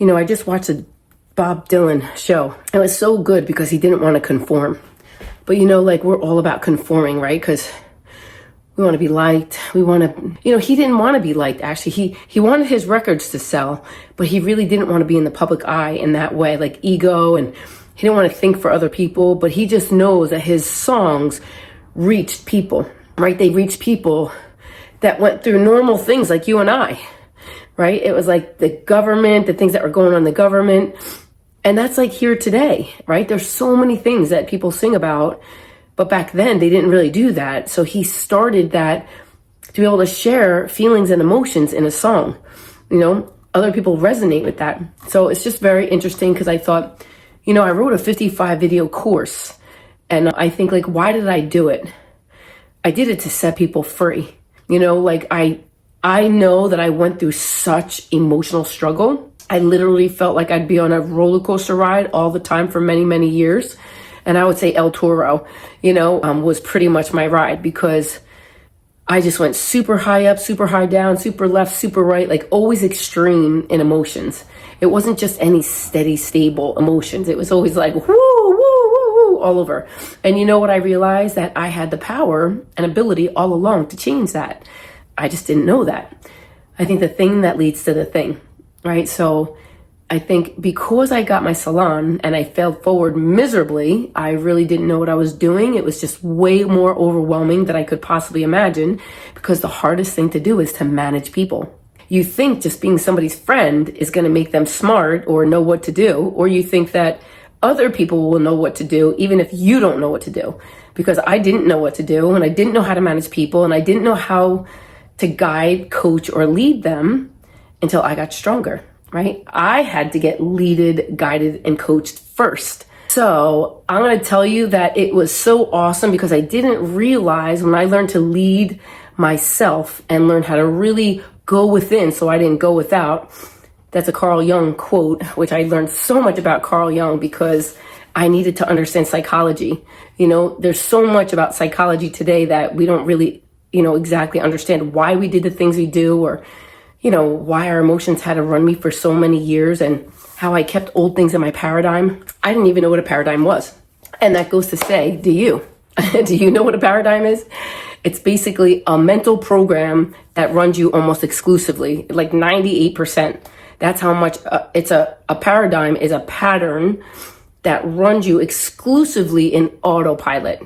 I just watched a Bob Dylan show. It was so good because he didn't want to conform. But like we're all about conforming, right? Because we want to be liked. We want to, he didn't want to be liked, actually. He wanted his records to sell, but he really didn't want to be in the public eye in that way, like ego. And he didn't want to think for other people, but he just knows that his songs reached people, right? They reached people that went through normal things like you and I, right? It was like the government, the things that were going on in the government. And that's like here today, right? There's so many things that people sing about, but back then they didn't really do that. So he started that to be able to share feelings and emotions in a song. Other people resonate with that. So it's just very interesting because I thought, I wrote a 55 video course and I think like, why did I do it? I did it to set people free. I know that I went through such emotional struggle. I literally felt like I'd be on a roller coaster ride all the time for many, many years. And I would say El Toro, was pretty much my ride because I just went super high up, super high down, super left, super right, like always extreme in emotions. It wasn't just any steady, stable emotions. It was always like, woo, woo, woo, woo, all over. And you know what I realized? That I had the power and ability all along to change that. I just didn't know that. I think the thing that leads to the thing, right? So I think because I got my salon and I failed forward miserably, I really didn't know what I was doing. It was just way more overwhelming than I could possibly imagine because the hardest thing to do is to manage people. You think just being somebody's friend is going to make them smart or know what to do, or you think that other people will know what to do even if you don't know what to do. Because I didn't know what to do and I didn't know how to manage people and I didn't know how to guide, coach, or lead them until I got stronger. Right? I had to get leaded, guided, and coached first. So I'm going to tell you that it was so awesome because I didn't realize when I learned to lead myself and learn how to really go within so I didn't go without. That's a Carl Jung quote, which I learned so much about Carl Jung because I needed to understand psychology. There's so much about psychology today that we don't really, exactly understand why we did the things we do or why our emotions had to run me for so many years and how I kept old things in my paradigm. I didn't even know what a paradigm was. And that goes to say, do you? Do you know what a paradigm is? It's basically a mental program that runs you almost exclusively, like 98%. That's how much it's a paradigm is a pattern that runs you exclusively in autopilot.